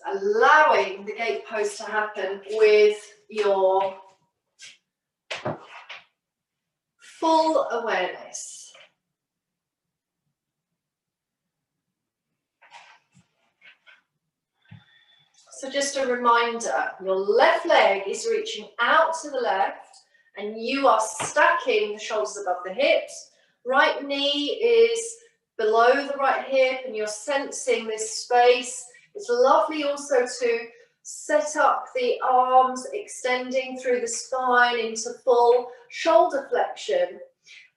allowing the gate pose to happen with your full awareness. So just a reminder, your left leg is reaching out to the left and you are stacking the shoulders above the hips. Right knee is below the right hip and you're sensing this space. It's lovely also to set up the arms extending through the spine into full shoulder flexion.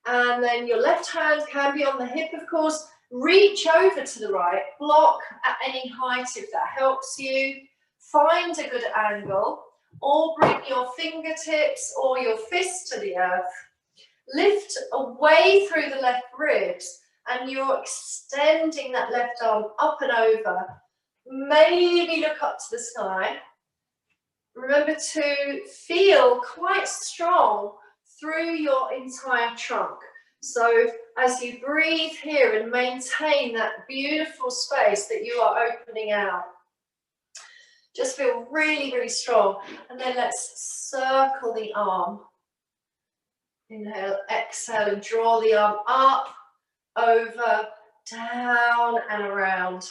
And then your left hand can be on the hip, of course. Reach over to the right, block at any height if that helps you. Find a good angle, or bring your fingertips or your fists to the earth. Lift away through the left ribs, and you're extending that left arm up and over. Maybe look up to the sky. Remember to feel quite strong through your entire trunk. So as you breathe here and maintain that beautiful space that you are opening out, just feel really, really strong. And then let's circle the arm. Inhale, exhale, and draw the arm up, over, down, and around.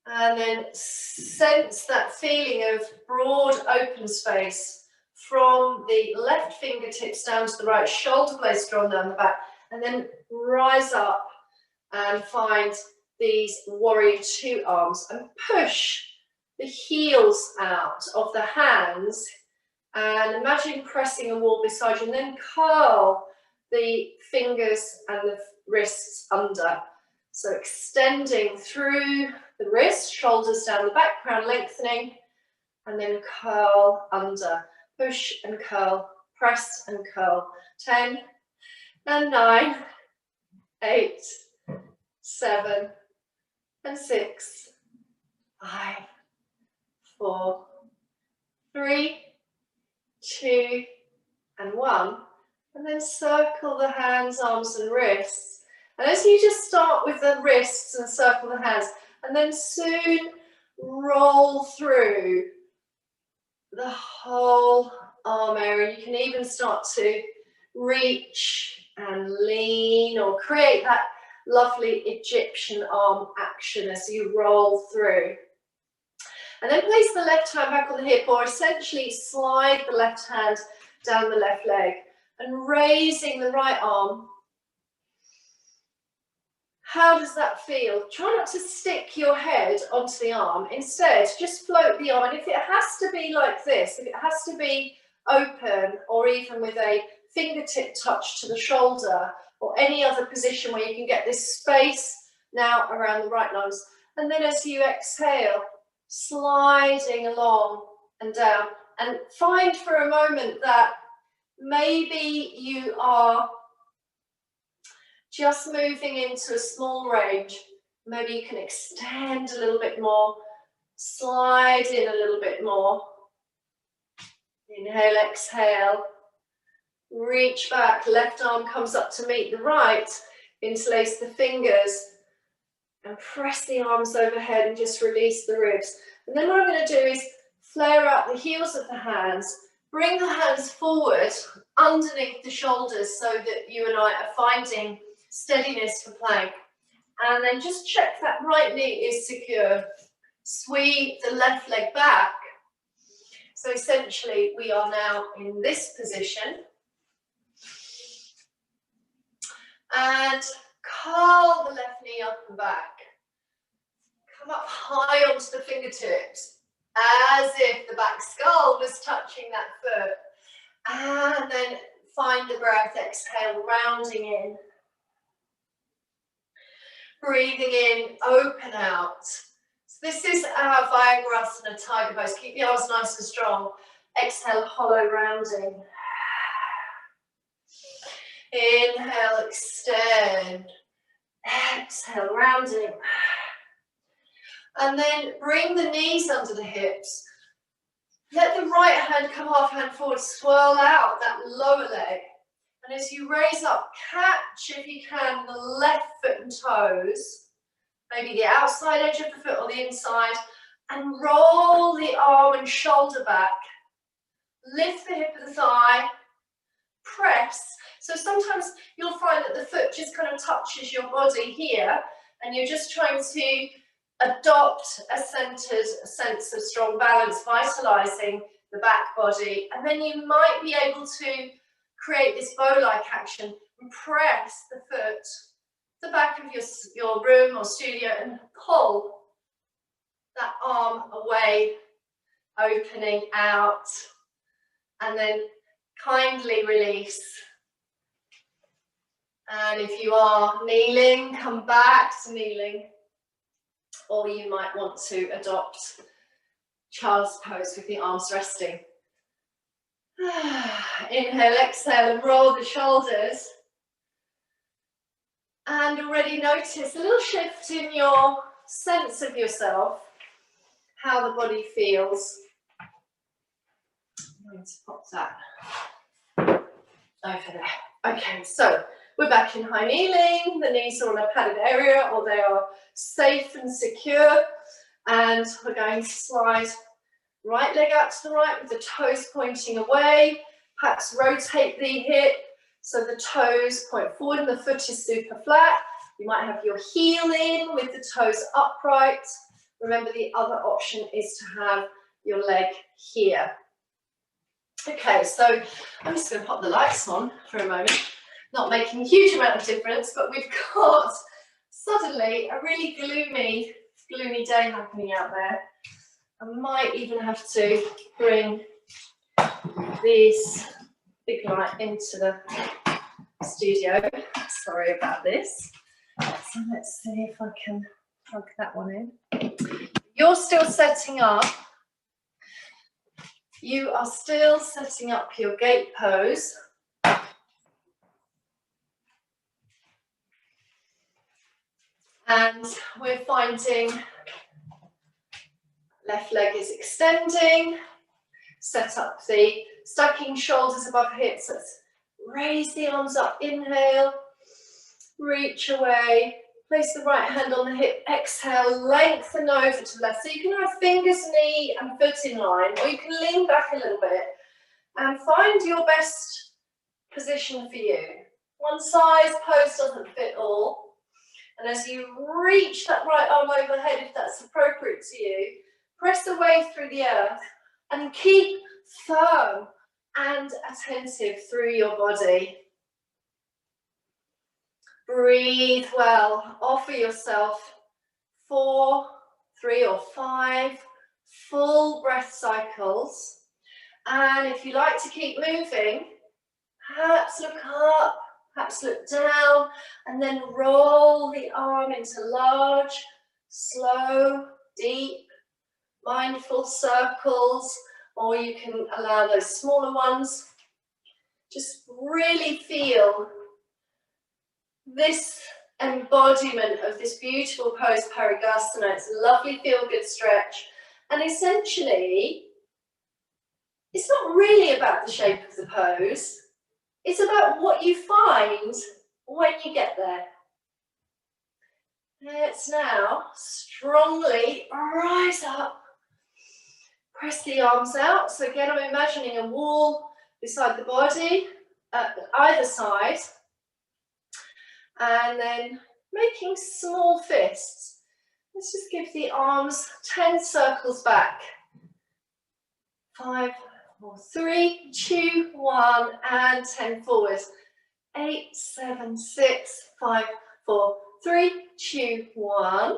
And then sense that feeling of broad open space from the left fingertips down to the right, shoulder blades drawn down the back, and then rise up and find these warrior two arms and push the heels out of the hands and imagine pressing a wall beside you, and then curl the fingers and the wrists under. So extending through the wrist, shoulders down the back, crown lengthening, and then curl under. Push and curl, press and curl. 10 and 9, 8, 7 and 6, 5, 4, 3, 2 and 1. And then circle the hands, arms and wrists. And as you just start with the wrists and circle the hands, and then soon roll through the whole arm area. You can even start to reach and lean or create that lovely Egyptian arm action as you roll through. And then place the left hand back on the hip, or essentially slide the left hand down the left leg and raising the right arm. How does that feel? Try not to stick your head onto the arm. Instead, just float the arm. And if it has to be like this, if it has to be open or even with a fingertip touch to the shoulder or any other position where you can get this space now around the right lungs. And then as you exhale, sliding along and down, and find for a moment that maybe you are just moving into a small range. Maybe you can extend a little bit more, slide in a little bit more. Inhale, exhale, reach back, left arm comes up to meet the right, interlace the fingers and press the arms overhead and just release the ribs. And then what I'm going to do is flare out the heels of the hands, bring the hands forward underneath the shoulders so that you and I are finding steadiness for plank. And then just check that right knee is secure. Sweep the left leg back. So essentially we are now in this position. And curl the left knee up and back. Come up high onto the fingertips as if the back skull was touching that foot. And then find the breath, exhale, rounding in. Breathing in, open out. So this is our Virabhadrasana Tyger pose. Keep the arms nice and strong. Exhale, hollow rounding. Inhale, extend. Exhale, rounding. And then bring the knees under the hips. Let the right hand come half hand forward, swirl out that lower leg. And as you raise up, catch, if you can, the left foot and toes. maybe the outside edge of the foot or the inside, and roll the arm and shoulder back. Lift the hip of the thigh, press. So sometimes you'll find that the foot just kind of touches your body here, and you're just trying to adopt a centered sense of strong balance, vitalizing the back body. And then you might be able to create this bow-like action and press the foot, the back of your room or studio, and pull that arm away, opening out, and then kindly release. And if you are kneeling, come back to kneeling, or you might want to adopt child's pose with the arms resting. Inhale, exhale, and roll the shoulders. And already notice a little shift in your sense of yourself, how the body feels. I'm going to pop that over there. Okay, so we're back in high kneeling. The knees are on a padded area, or they are safe and secure. And we're going to slide right leg out to the right with the toes pointing away. Perhaps rotate the hip so the toes point forward and the foot is super flat. You might have your heel in with the toes upright. Remember, the other option is to have your leg here. Okay, so I'm just going to pop the lights on for a moment. Not making a huge amount of difference, but we've got suddenly a really gloomy day happening out there. I might even have to bring this big light into the studio. Sorry about this. So let's see if I can plug that one in. You're still setting up. You are still setting up your gate pose. And we're finding left leg is extending. Set up the stacking shoulders above hips. Let's raise the arms up. Inhale. Reach away. Place the right hand on the hip. Exhale. Lengthen over to the left. So you can have fingers, knee and foot in line, or you can lean back a little bit and find your best position for you. One size pose doesn't fit all. And as you reach that right arm overhead, if that's appropriate to you, press away through the earth and keep firm and attentive through your body. Breathe well. Offer yourself 4, 3 or 5 full breath cycles. And if you like to keep moving, perhaps look up, perhaps look down, and then roll the arm into large, slow, deep, mindful circles, or you can allow those smaller ones. Just really feel this embodiment of this beautiful pose, Parighasana. It's a lovely feel-good stretch. And essentially, it's not really about the shape of the pose. It's about what you find when you get there. Let's now strongly rise up. Press the arms out. So again, I'm imagining a wall beside the body at either side. And then making small fists. Let's just give the arms 10 circles back. 5, 4, 3, 2, 1, and 10 forward. 8, 7, 6, 5, 4, 3, 2, 1.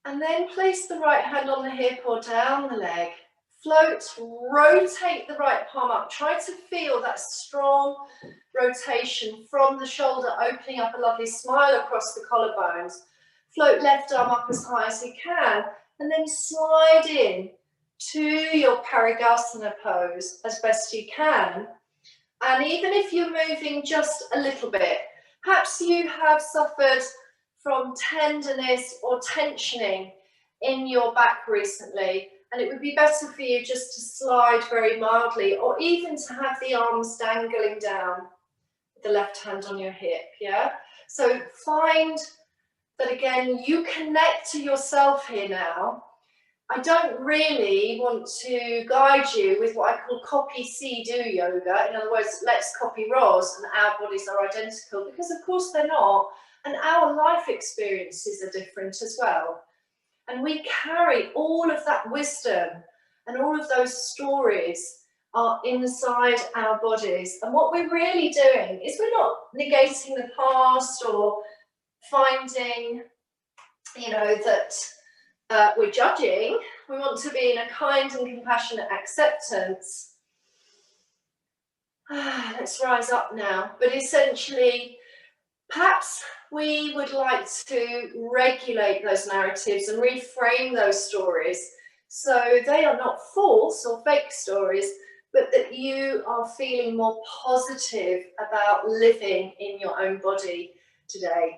And then place the right hand on the hip or down the leg. Float, rotate the right palm up. Try to feel that strong rotation from the shoulder, opening up a lovely smile across the collarbones. Float left arm up as high as you can, and then slide in to your Parighasana pose as best you can. And even if you're moving just a little bit, perhaps you have suffered from tenderness or tensioning in your back recently, and it would be better for you just to slide very mildly, or even to have the arms dangling down with the left hand on your hip, yeah? So find that again, you connect to yourself here now. I don't really want to guide you with what I call copy, see, do yoga. In other words, let's copy Ros and our bodies are identical, because of course they're not. And our life experiences are different as well. And we carry all of that wisdom and all of those stories are inside our bodies. And what we're really doing is we're not negating the past or finding, you know, that we're judging. We want to be in a kind and compassionate acceptance. Let's rise up now. But essentially, perhaps we would like to regulate those narratives and reframe those stories so they are not false or fake stories, but that you are feeling more positive about living in your own body today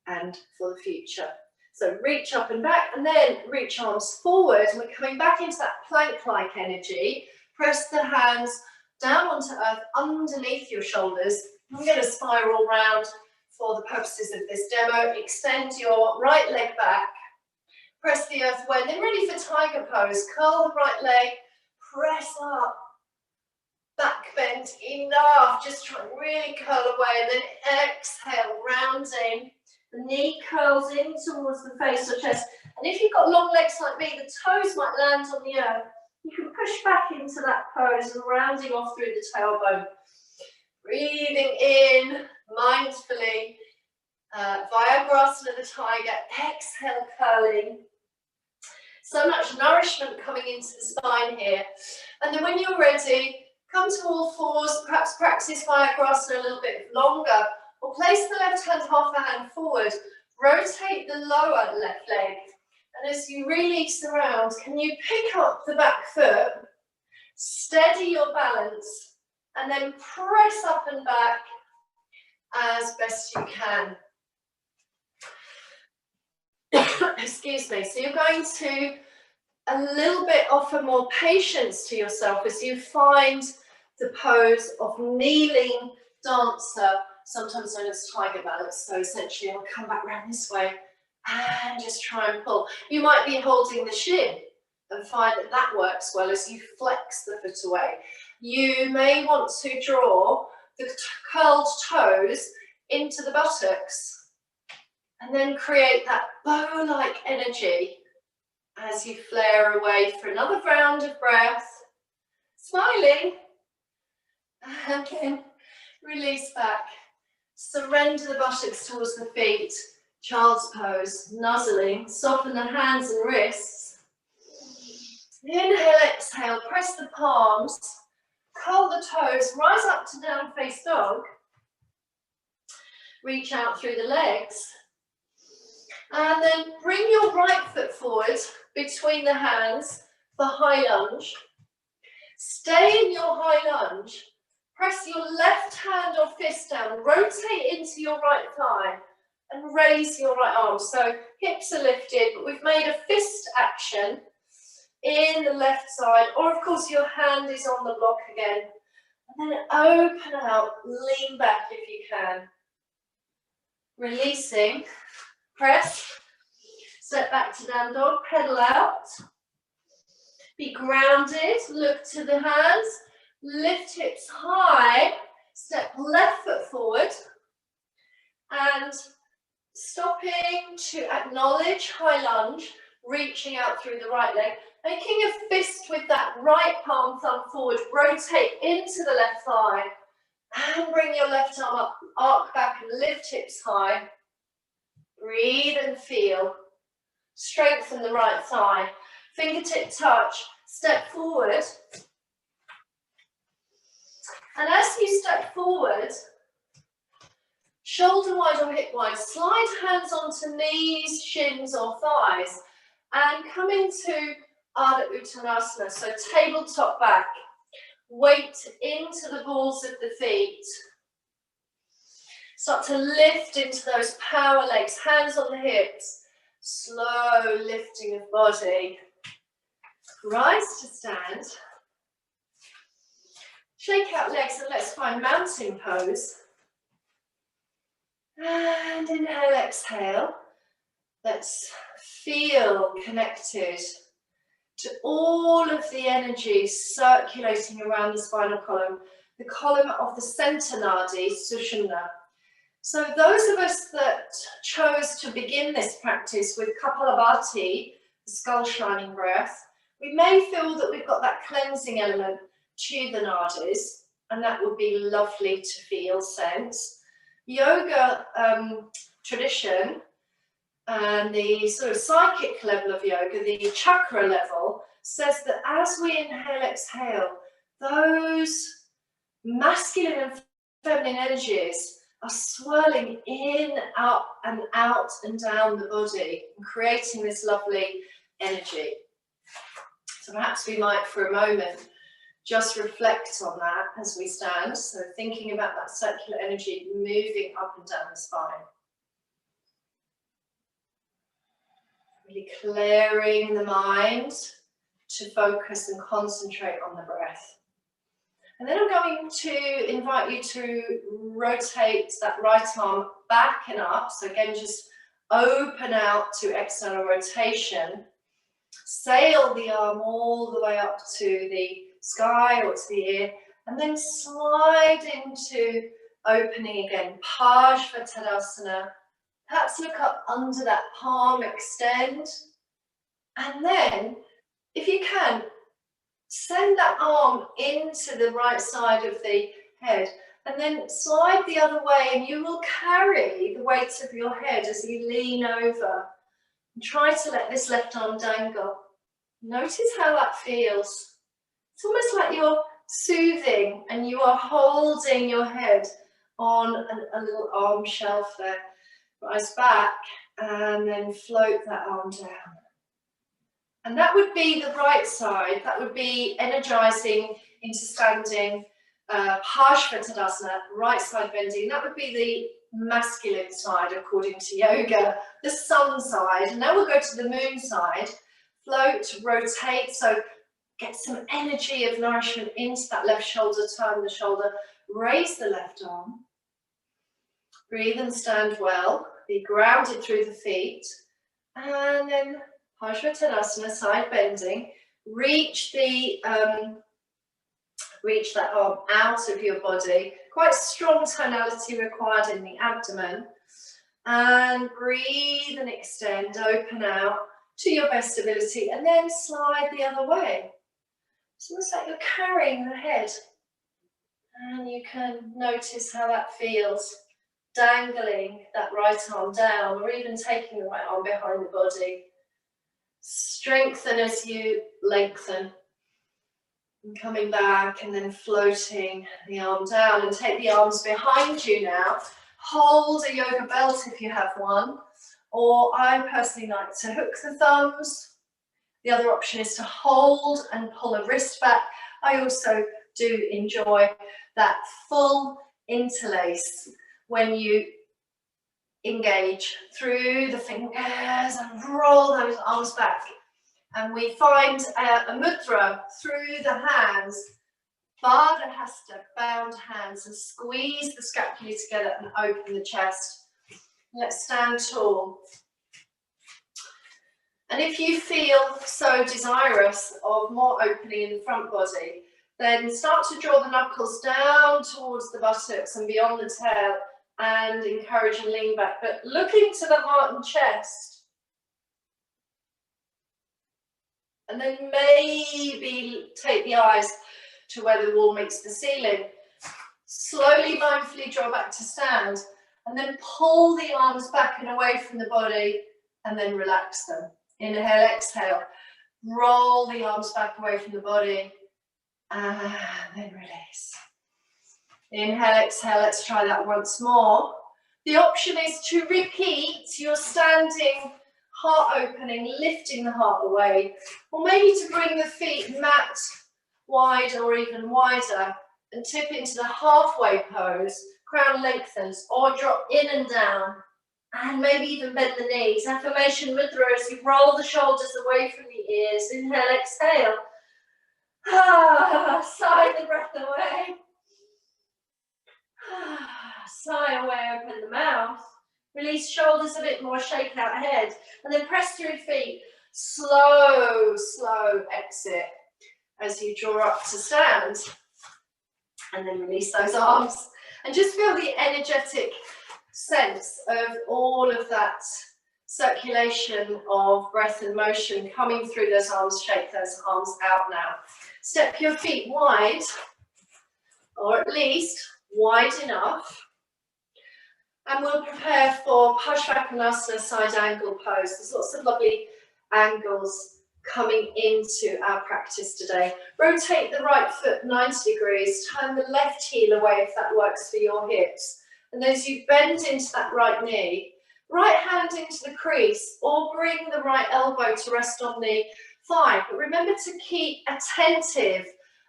and for the future. So reach up and back, and then reach arms forward, and we're coming back into that plank-like energy. Press the hands down onto earth underneath your shoulders. I'm going to spiral round for the purposes of this demo. Extend your right leg back, press the earth away, and then ready for tiger pose. Curl the right leg, press up, back bend enough, just try and really curl away, and then exhale, rounding. The knee curls in towards the face or chest. And if you've got long legs like me, the toes might land on the earth. You can push back into that pose and rounding off through the tailbone. Breathing in mindfully. Virabhadrasana the Tiger. Exhale, curling. So much nourishment coming into the spine here. And then when you're ready, come to all fours. Perhaps practice Virabhadrasana a little bit longer. Or place the left hand half a hand forward, rotate the lower left leg, and as you release around, can you pick up the back foot, steady your balance, and then press up and back as best you can. Excuse me. So you're going to a little bit offer more patience to yourself as you find the pose of kneeling dancer, sometimes known as Tyger Balance. So essentially I'll come back around this way and just try and pull. You might be holding the shin and find that that works well as you flex the foot away. You may want to draw the curled toes into the buttocks and then create that bow-like energy as you flare away for another round of breath. Smiling. And then release back. Surrender the buttocks towards the feet. Child's pose. Nuzzling. Soften the hands and wrists. Inhale, exhale. Press the palms. Curl the toes. Rise up to down face dog. Reach out through the legs. And then bring your right foot forward between the hands for high lunge. Stay in your high lunge. Press your left hand or fist down, rotate into your right thigh and raise your right arm. So hips are lifted, but we've made a fist action in the left side, or of course your hand is on the block again. And then open out, lean back if you can. Releasing, press, step back to down dog, pedal out. Be grounded, look to the hands. Lift hips high, step left foot forward, and stopping to acknowledge high lunge, reaching out through the right leg, making a fist with that right palm, thumb forward, rotate into the left thigh, and bring your left arm up, arc back and lift hips high. Breathe and feel. Strengthen the right thigh. Fingertip touch, step forward. And as you step forward, shoulder wide or hip wide, slide hands onto knees, shins or thighs and come into Ardha Uttanasana, so tabletop back. Weight into the balls of the feet. Start to lift into those power legs, hands on the hips. Slow lifting of body. Rise to stand. Shake out legs and let's find mountain pose. And inhale, exhale. Let's feel connected to all of the energy circulating around the spinal column, the column of the center nadi, Sushumna. So those of us that chose to begin this practice with Kapalabhati, the skull shining breath, we may feel that we've got that cleansing element to the nadis, and that would be lovely to feel, sense. Yoga tradition and the sort of psychic level of yoga, the chakra level, says that as we inhale, exhale, those masculine and feminine energies are swirling in, up and out and down the body and creating this lovely energy. So perhaps we might for a moment just reflect on that as we stand. So thinking about that circular energy moving up and down the spine. Really clearing the mind to focus and concentrate on the breath. And then I'm going to invite you to rotate that right arm back and up. So again, just open out to external rotation. Sail the arm all the way up to the sky or to the ear, and then slide into opening again. Parsvakonasana. Perhaps look up under that palm, extend. And then, if you can, send that arm into the right side of the head and then slide the other way, and you will carry the weight of your head as you lean over. And try to let this left arm dangle. Notice how that feels. It's almost like you're soothing and you are holding your head on a little arm shelf there. Rise back and then float that arm down. And that would be the right side. That would be energizing into standing Parsvakonasana, right side bending. That would be the masculine side according to yoga, the sun side. And now we'll go to the moon side. Float, rotate, so get some energy of nourishment into that left shoulder, turn the shoulder, raise the left arm. Breathe and stand well. Be grounded through the feet. And then Parsvakonasana, side bending. Reach that arm out of your body. Quite strong tonality required in the abdomen. And breathe and extend, open out to your best ability, and then slide the other way. It's almost like you're carrying the head. And you can notice how that feels. Dangling that right arm down, or even taking the right arm behind the body. Strengthen as you lengthen. And coming back and then floating the arm down, and take the arms behind you now. Hold a yoga belt if you have one, or I personally like to hook the thumbs. The other option is to hold and pull a wrist back. I also do enjoy that full interlace when you engage through the fingers and roll those arms back. And we find a mudra through the hands, Virabhadrasana, bound hands, and squeeze the scapula together and open the chest. Let's stand tall. And if you feel so desirous of more opening in the front body, then start to draw the knuckles down towards the buttocks and beyond the tail, and encourage and lean back. But look into the heart and chest. And then maybe take the eyes to where the wall meets the ceiling. Slowly, mindfully draw back to stand, and then pull the arms back and away from the body, and then relax them. Inhale, exhale. Roll the arms back away from the body, and then release. Inhale, exhale. Let's try that once more. The option is to repeat your standing heart opening, lifting the heart away, or maybe to bring the feet mat wide or even wider and tip into the halfway pose, crown lengthens, or drop in and down, and maybe even bend the knees. Affirmation mudra as you roll the shoulders away from the ears. Inhale, exhale. Sigh the breath away. Sigh away, open the mouth. Release shoulders a bit more, shake out head. And then press through feet. Slow, slow exit as you draw up to stand. And then release those arms. And just feel the energetic sense of all of that circulation of breath and motion coming through those arms. Shake those arms out now. Step your feet wide, or at least wide enough. And we'll prepare for Parsvakonasana side angle pose. There's lots of lovely angles coming into our practice today. Rotate the right foot 90 degrees, turn the left heel away if that works for your hips. And as you bend into that right knee, right hand into the crease, or bring the right elbow to rest on the thigh. But remember to keep attentive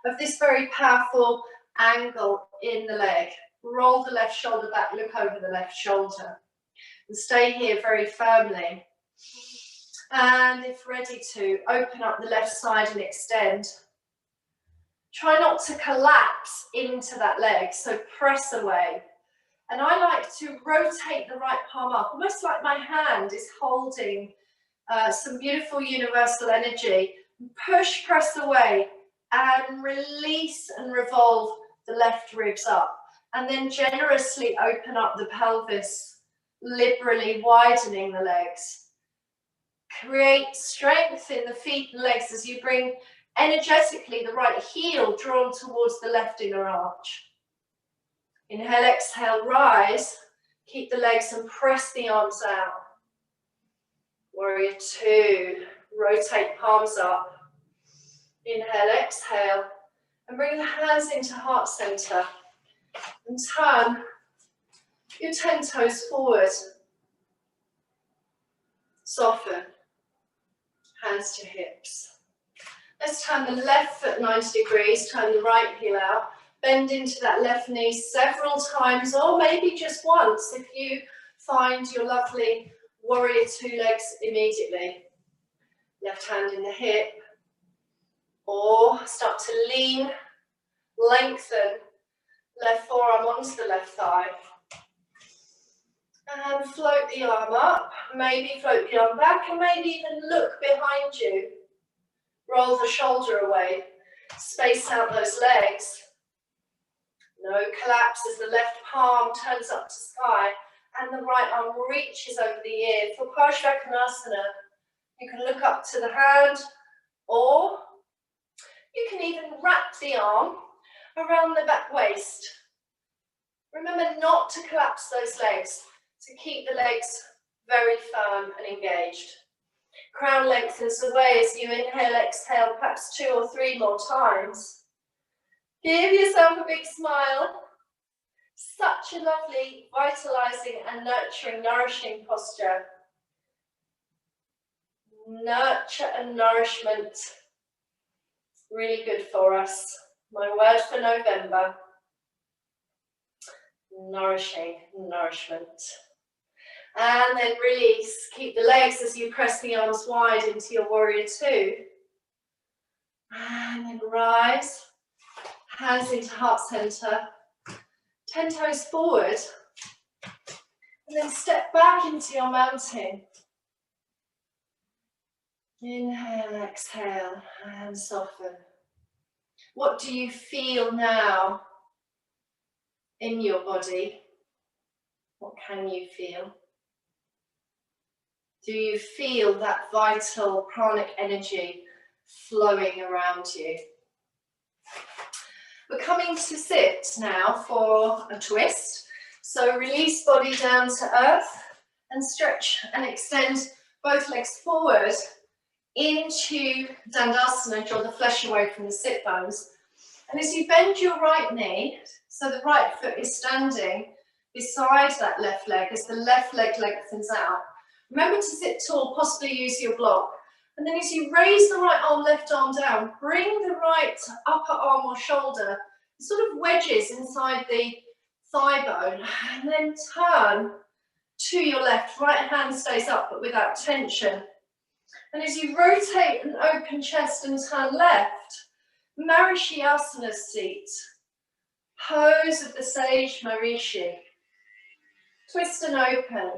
of this very powerful angle in the leg. Roll the left shoulder back, look over the left shoulder. And stay here very firmly. And if ready to, open up the left side and extend. Try not to collapse into that leg, so press away. And I like to rotate the right palm up, almost like my hand is holding some beautiful universal energy. Push, press away, and release and revolve the left ribs up. And then generously open up the pelvis, liberally widening the legs. Create strength in the feet and legs as you bring energetically the right heel drawn towards the left inner arch. Inhale, exhale, rise. Keep the legs and press the arms out. Warrior two. Rotate palms up. Inhale, exhale. And bring the hands into heart center. And turn your 10 toes forward. Soften. Hands to hips. Let's turn the left foot 90 degrees. Turn the right heel out. Bend into that left knee several times, or maybe just once if you find your lovely warrior two legs immediately. Left hand in the hip, or start to lean, lengthen left forearm onto the left thigh. And float the arm up, maybe float the arm back, and maybe even look behind you. Roll the shoulder away, space out those legs. No collapse as the left palm turns up to sky and the right arm reaches over the ear. For Parsvakonasana, you can look up to the hand, or you can even wrap the arm around the back waist. Remember not to collapse those legs, to keep the legs very firm and engaged. Crown lengthens away as you inhale, exhale, perhaps 2 or 3 more times. Give yourself a big smile. Such a lovely, vitalizing and nurturing, nourishing posture. Nurture and nourishment. Really good for us. My word for November. Nourishing, nourishment. And then release. Keep the legs as you press the arms wide into your warrior two. And then rise. Hands into heart center. 10 toes forward. And then step back into your mountain. Inhale, exhale, and soften. What do you feel now in your body? What can you feel? Do you feel that vital pranic energy flowing around you? We're coming to sit now for a twist. So release body down to earth and stretch and extend both legs forward into Dandasana, draw the flesh away from the sit bones. And as you bend your right knee, so the right foot is standing beside that left leg as the left leg lengthens out. Remember to sit tall, possibly use your block. And then as you raise the right arm, left arm down, bring the right upper arm or shoulder, sort of wedges inside the thigh bone, and then turn to your left. Right hand stays up but without tension. And as you rotate and open chest and turn left, Parighasana seat, pose of the sage Marishi. Twist and open.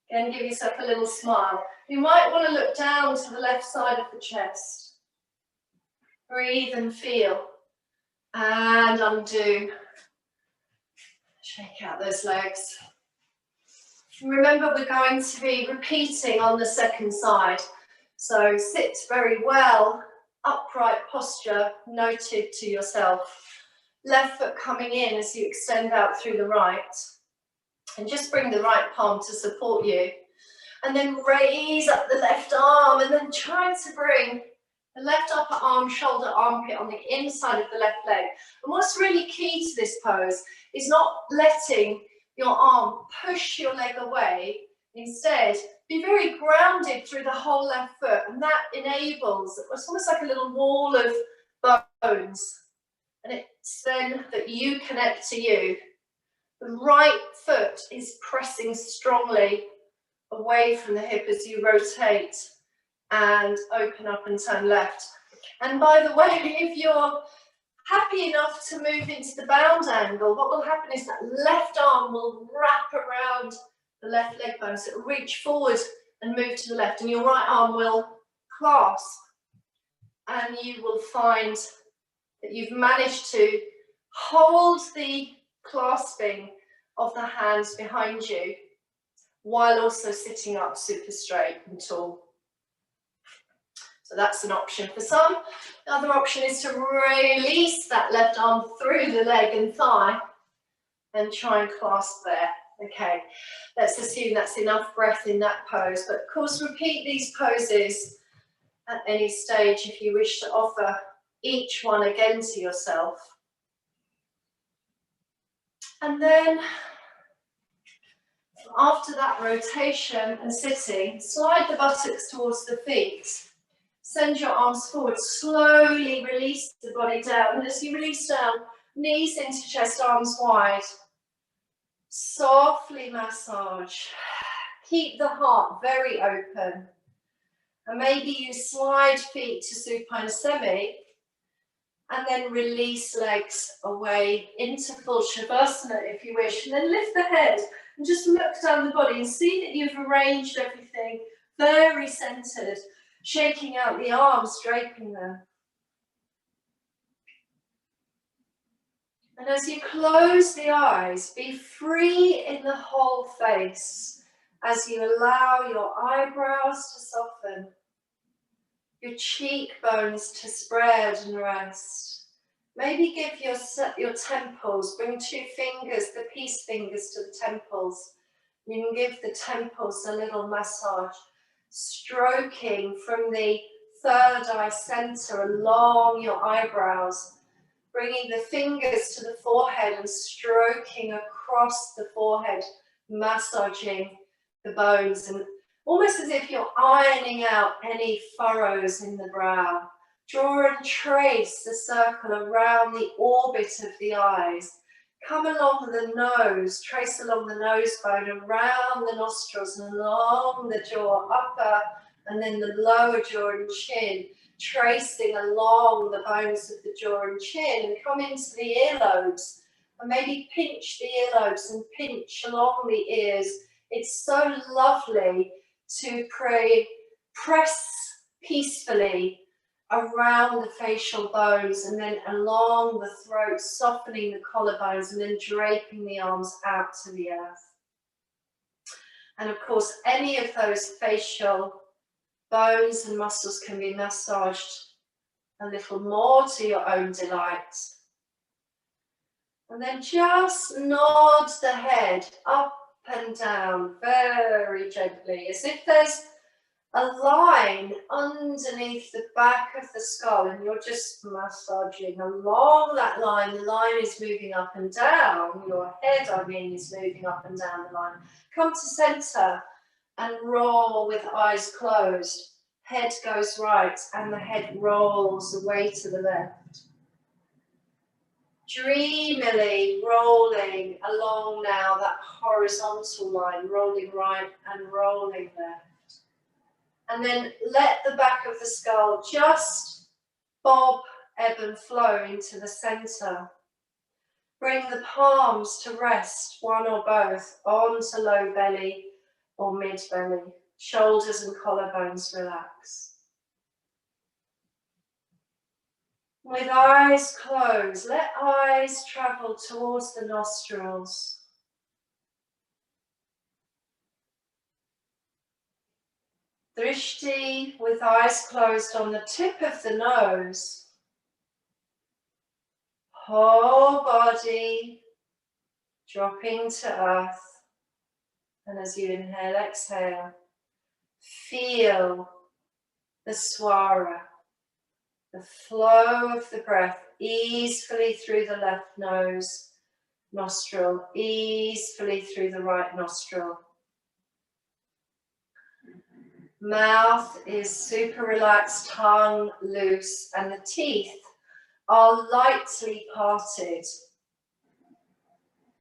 Again, give yourself a little smile. You might want to look down to the left side of the chest. Breathe and feel. And undo. Shake out those legs. Remember, we're going to be repeating on the second side. So sit very well, upright posture, noted to yourself. Left foot coming in as you extend out through the right. And just bring the right palm to support you. And then raise up the left arm and then try to bring the left upper arm, shoulder, armpit on the inside of the left leg. And what's really key to this pose is not letting your arm push your leg away. Instead, be very grounded through the whole left foot, and that enables, it's almost like a little wall of bones. And it's then that you connect to you. The right foot is pressing strongly away from the hip as you rotate and open up and turn left. And by the way, if you're happy enough to move into the bound angle, what will happen is that left arm will wrap around the left leg bone, so it'll reach forward and move to the left, and your right arm will clasp, and you will find that you've managed to hold the clasping of the hands behind you while also sitting up super straight and tall. So that's an option for some. The other option is to release that left arm through the leg and thigh and try and clasp there. Okay, let's assume that's enough breath in that pose. But of course, repeat these poses at any stage if you wish to offer each one again to yourself. And then after that rotation and sitting, slide the buttocks towards the feet. Send your arms forward, slowly release the body down. And as you release down, knees into chest, arms wide. Softly massage. Keep the heart very open. And maybe you slide feet to supine semi, and then release legs away into full Savasana if you wish. And then lift the head and just look down the body and see that you've arranged everything very centered. Shaking out the arms, draping them. And as you close the eyes, be free in the whole face as you allow your eyebrows to soften, your cheekbones to spread and rest. Maybe give your temples, bring two fingers, the peace fingers, to the temples. You can give the temples a little massage. Stroking from the third eye center along your eyebrows, bringing the fingers to the forehead and stroking across the forehead, massaging the bones, and almost as if you're ironing out any furrows in the brow. Draw and trace the circle around the orbit of the eyes. Come along the nose, trace along the nose bone, around the nostrils and along the jaw, upper and then the lower jaw and chin, tracing along the bones of the jaw and chin, and come into the earlobes and maybe pinch the earlobes and pinch along the ears. It's so lovely to press peacefully around the facial bones and then along the throat, softening the collarbones and then draping the arms out to the earth. And of course, any of those facial bones and muscles can be massaged a little more to your own delight. And then just nod the head up and down very gently, as if there's a line underneath the back of the skull and you're just massaging along that line. The line is moving up and down. Your head, is moving up and down the line. Come to center and roll with eyes closed. Head goes right and the head rolls away to the left. Dreamily rolling along now that horizontal line, rolling right and rolling left. And then let the back of the skull just bob, ebb and flow into the center. Bring the palms to rest, one or both, onto low belly. or mid-belly. Shoulders and collarbones relax. With eyes closed, let eyes travel towards the nostrils. Drishti with eyes closed on the tip of the nose. Whole body dropping to earth. And as you inhale, exhale, feel the swara, the flow of the breath easily through the left nose, nostril, easily through the right nostril. Mouth is super relaxed, tongue loose, and the teeth are lightly parted